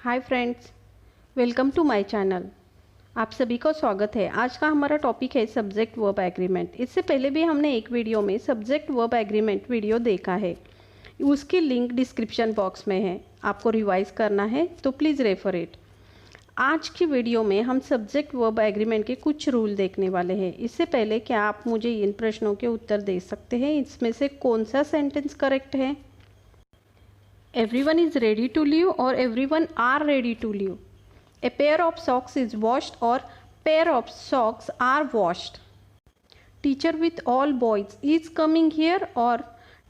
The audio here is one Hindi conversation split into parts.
Hi friends, welcome to my channel. आप सभी का स्वागत है। आज का हमारा टॉपिक है सब्जेक्ट वर्ब एग्रीमेंट। इससे पहले भी हमने एक वीडियो में सब्जेक्ट वर्ब एग्रीमेंट वीडियो देखा है, उसकी लिंक डिस्क्रिप्शन बॉक्स में है। आपको रिवाइज करना है तो प्लीज़ रेफर इट। आज की वीडियो में हम सब्जेक्ट वर्ब एग्रीमेंट के कुछ रूल देखने वाले हैं। इससे पहले क्या आप मुझे इन प्रश्नों के उत्तर दे सकते हैं? इसमें से कौन सा सेंटेंस करेक्ट है? Everyone is ready to leave or everyone are ready to leave. A pair of socks is washed or pair of socks are washed. Teacher with all boys is coming here or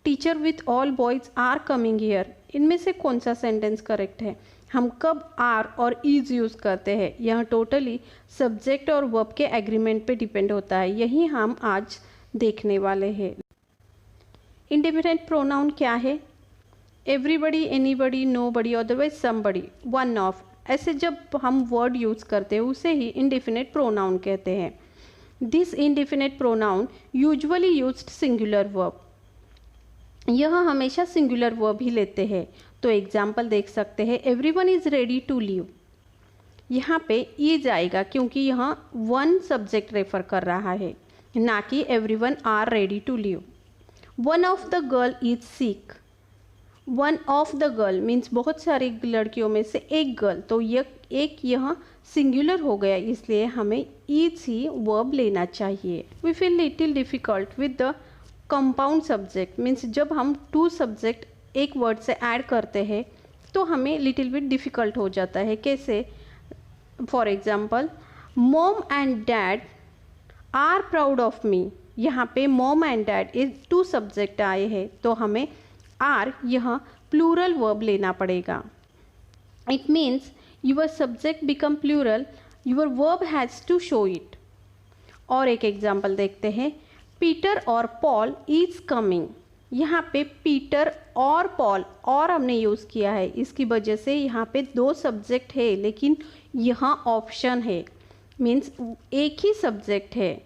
teacher with all boys are coming here. इनमें से कौन सा सेंटेंस करेक्ट है? हम कब आर और इज यूज़ करते हैं, यह टोटली सब्जेक्ट और वर्ब के एग्रीमेंट पे डिपेंड होता है। यही हम आज देखने वाले हैं। इंडिफिनिट प्रोनाउन क्या है? Everybody, anybody, nobody, otherwise somebody, one of, ऐसे जब हम वर्ड यूज़ करते हैं उसे ही इंडिफिनिट प्रोनाउन कहते हैं। This indefinite pronoun usually used singular verb, यह हमेशा सिंगुलर वर्ब ही लेते हैं। तो एग्जाम्पल देख सकते हैं, everyone is ready to leave. यहाँ पे इज आएगा क्योंकि यहाँ वन सब्जेक्ट रेफर कर रहा है, ना कि everyone are ready to leave. One of the girl is sick. One of the girl means बहुत सारी लड़कियों में से एक गर्ल, तो यह एक यहाँ सिंगुलर हो गया, इसलिए हमें ईज ही वर्ब लेना चाहिए। We feel little difficult with the compound subject, means जब हम टू सब्जेक्ट एक वर्ड से ऐड करते हैं तो हमें लिटिल बिट डिफ़िकल्ट हो जाता है। कैसे? For example, mom and dad are proud of me. यहाँ पे मॉम एंड डैड इस टू सब्जेक्ट आए हैं, तो हमें आर यह प्लूरल वर्ब लेना पड़ेगा। It means your subject become plural, your verb has to show it. और एक एग्जाम्पल देखते हैं, पीटर और पॉल इज कमिंग। यहाँ पे पीटर और पॉल और हमने यूज़ किया है, इसकी वजह से यहाँ पे दो सब्जेक्ट है लेकिन यहाँ ऑप्शन है, मीन्स एक ही सब्जेक्ट है।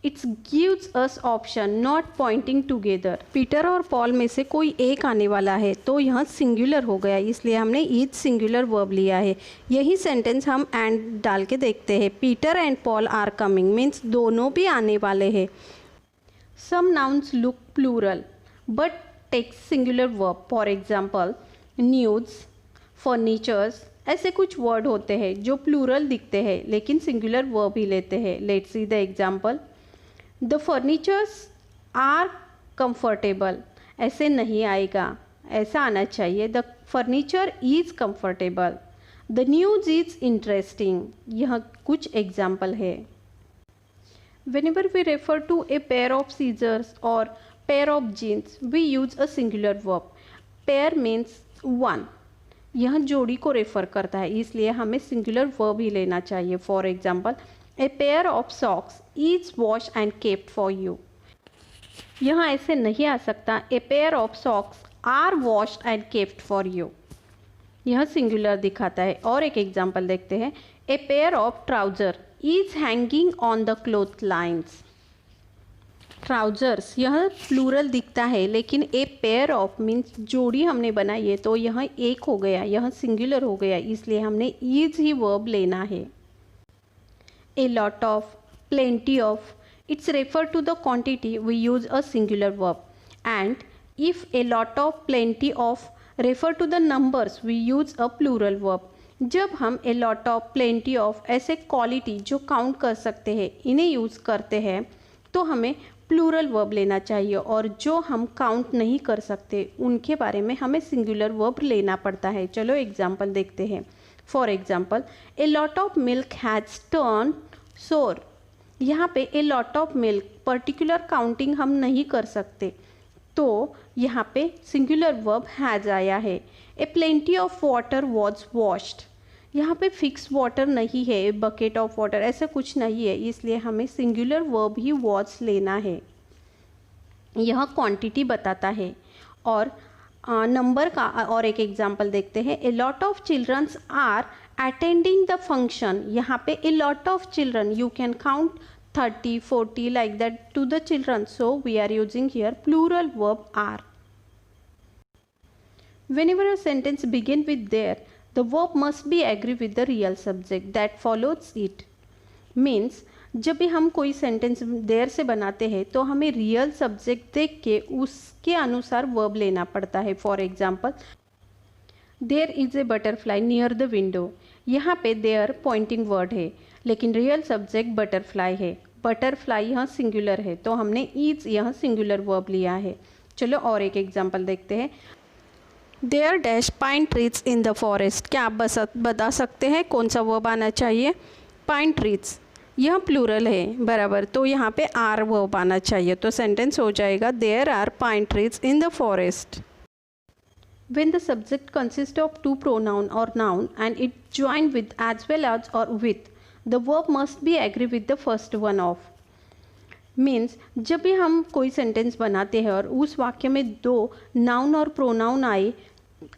It's gives us epsilon naught Poynting together. Peter और पॉल में से कोई एक आने वाला है तो यह सिंगुलर हो गया, इसलिए हमने ईच सिंगुलर वर्ब लिया है। यही सेंटेंस हम एंड डाल के देखते हैं, Peter and Paul are coming means दोनों भी आने वाले हैं। Some nouns look plural but takes singular verb. For example, news, furnitures, ऐसे कुछ वर्ड होते हैं जो प्लूरल दिखते हैं लेकिन सिंगुलर वर्ब ही लेते हैं। Let's see the example, the furnitures are comfortable. ऐसे नहीं आएगा, ऐसा आना चाहिए, the furniture is comfortable. The news is interesting. यह कुछ एग्जाम्पल है। Whenever we refer to a pair of scissors or pair of jeans we use a singular verb. Pair means one, यह जोड़ी को रेफर करता है, इसलिए हमें सिंगुलर वर्ब ही लेना चाहिए। For example, a pair of socks is wash and kept for you. यहाँ ऐसे नहीं आ सकता, a pair of socks are washed and kept for you, यह सिंगुलर दिखाता है। और एक एग्जाम्पल देखते हैं, a pair of trouser is hanging on the cloth lines. Trousers यह प्लूरल दिखता है लेकिन ए पेयर ऑफ मीन्स जोड़ी हमने बनाई है तो यह एक हो गया, यह सिंगुलर हो गया, इसलिए हमने इज ही वर्ब लेना है। A lot of, plenty of, it's refer to the quantity we use a singular verb. And if a lot of, plenty of refer to the numbers we use a plural verb. जब हम a lot of, plenty of ऐसे क्वालिटी जो काउंट कर सकते हैं इन्हें यूज़ करते हैं तो हमें प्लूरल वर्ब लेना चाहिए, और जो हम काउंट नहीं कर सकते उनके बारे में हमें सिंगुलर वर्ब लेना पड़ता है। चलो एग्जाम्पल देखते हैं। For example, A lot of milk has turn सोर। यहाँ पे a lot of milk particular counting हम नहीं कर सकते, तो यहाँ पे सिंगुलर वर्ब हैज़ आया है। A plenty of water was washed. यहाँ पे फिक्स वाटर नहीं है, बकेट ऑफ वाटर ऐसा कुछ नहीं है, इसलिए हमें सिंगुलर वर्ब ही वॉज लेना है। यह क्वांटिटी बताता है। और नंबर का और एक एग्जाम्पल देखते हैं, a lot of childrens are attending the function. यहाँ पे a lot of children, you can count 30, 40 like that to the children, so we are using here plural verb are. Whenever a sentence begin with there, the verb must be agree with the real subject that follows it. Means जब भी हम कोई सेंटेंस देर से बनाते हैं तो हमें रियल सब्जेक्ट देख के उसके अनुसार वर्ब लेना पड़ता है। For example, there is a butterfly near the window. यहाँ पे देयर पॉइंटिंग वर्ड है, लेकिन रियल सब्जेक्ट बटरफ्लाई है। बटरफ्लाई यहाँ सिंगुलर है, तो हमने इज यहाँ सिंगुलर वर्ब लिया है। चलो और एक एग्जाम्पल देखते हैं। There dash pine trees in the forest. क्या आप बता सकते हैं कौन सा वर्ब आना चाहिए? पाइन ट्रीज, यह प्लूरल है बराबर, तो यहाँ पे आर वर्ब आना चाहिए। तो सेंटेंस हो जाएगा there are pine trees in the forest. When the subject consists of two pronoun or noun and it joined with as well as or with, the verb must be agree with the first one of. Means जब भी हम कोई सेंटेंस बनाते हैं और उस वाक्य में दो नाउन और प्रोनाउन आए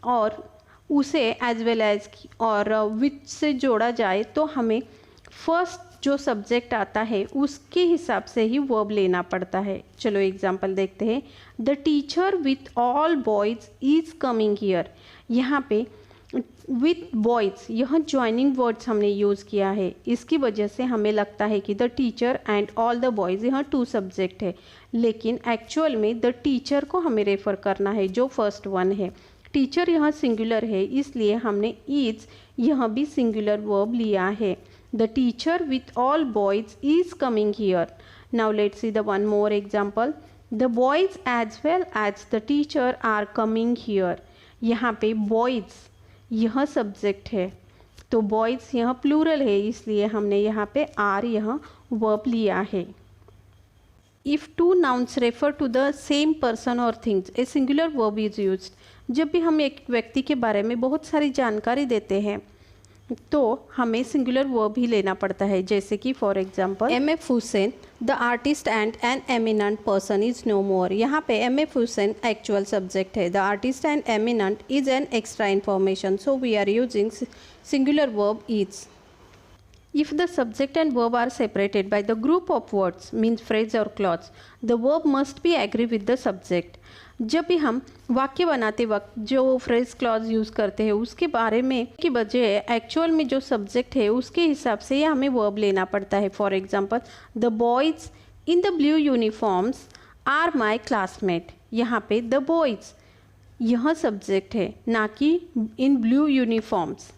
और उसे एज वेल एज और विथ से जोड़ा जाए, तो हमें फर्स्ट जो सब्जेक्ट आता है उसके हिसाब से ही वर्ब लेना पड़ता है। चलो एग्जाम्पल देखते हैं। The teacher with all boys is coming here. यहाँ पे विथ बॉयज़ यह ज्वाइनिंग वर्ड्स हमने यूज़ किया है, इसकी वजह से हमें लगता है कि the teacher and all the boys यहाँ टू सब्जेक्ट है, लेकिन एक्चुअल में द टीचर को हमें रेफ़र करना है जो फर्स्ट वन है। टीचर यहाँ सिंगुलर है, इसलिए हमने इज़ यहाँ भी सिंगुलर वर्ब लिया है। The teacher with all boys is coming here. Now let's see the one more example. The boys as well as the teacher are coming here. यहाँ पे boys यह सब्जेक्ट है, तो boys यहाँ प्लूरल है, इसलिए हमने यहाँ पे are यहाँ verb लिया है। If two nouns refer to the same person or things, a singular verb is used. जब भी हम एक व्यक्ति के बारे में बहुत सारी जानकारी देते हैं तो हमें सिंगुलर वर्ब ही लेना पड़ता है। जैसे कि for example, M.F. Hussain the artist and an eminent person is no more. यहाँ पे M.F. हुसैन एक्चुअल सब्जेक्ट है, the artist and eminent is an extra information, so we are using singular verb is. If the subject and verb are separated by the group of words, means phrase or clause, the verb must be agree with the subject. जब भी हम वाक्य बनाते वक्त जो फ्रेज क्लॉज यूज़ करते हैं उसके बारे में की बजाय एक्चुअल में जो सब्जेक्ट है उसके हिसाब से हमें वर्ब लेना पड़ता है। For example, the boys in the blue uniforms are my classmate. यहाँ पे द बॉयज़ यह सब्जेक्ट है, ना कि इन ब्लू यूनिफॉर्म्स,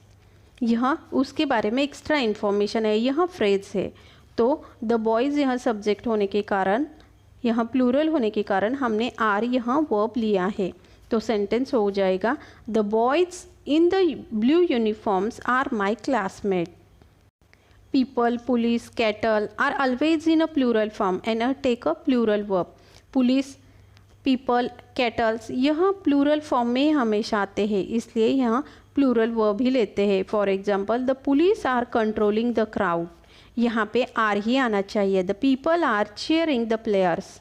यह उसके बारे में एक्स्ट्रा इन्फॉर्मेशन है, यह फ्रेज है। तो द बॉयज़ यह सब्जेक्ट होने के कारण, यहाँ प्लूरल होने के कारण हमने आर यहाँ वर्ब लिया है। तो सेंटेंस हो जाएगा the boys in the blue uniforms are my classmate. People, police, cattle are always in a plural form and take a plural verb. Police, people, cattles यह प्लूरल फॉर्म में हमेशा आते हैं, इसलिए यहाँ प्लूरल वर्ब ही लेते हैं। For example, the police are controlling the crowd. यहाँ पे आर ही आना चाहिए। The people are cheering the players.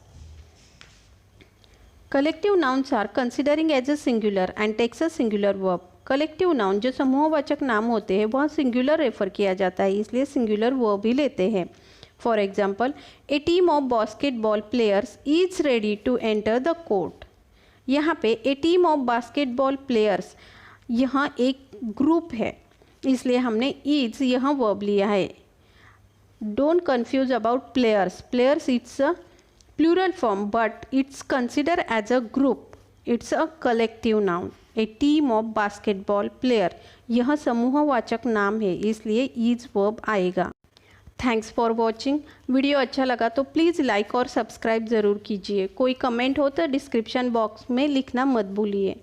Collective nouns are considering as a singular and takes a singular verb. Collective noun जो समूहवाचक नाम होते हैं वह सिंगुलर रेफर किया जाता है, इसलिए सिंगुलर वर्ब ही लेते हैं। For example, a team of basketball players is ready to enter the court. यहाँ पे a team of basketball players यहाँ एक ग्रुप है, इसलिए हमने इज यहाँ वर्ब लिया है। Don't confuse about players. Players it's a plural form but it's consider as a group, it's a collective noun. A team of basketball player यह समूहवाचक नाम है, इसलिए इज वर्ब आएगा। Thanks for watching. वीडियो अच्छा लगा तो प्लीज़ लाइक और सब्सक्राइब ज़रूर कीजिए। कोई कमेंट हो तो डिस्क्रिप्शन बॉक्स में लिखना मत भूलिए।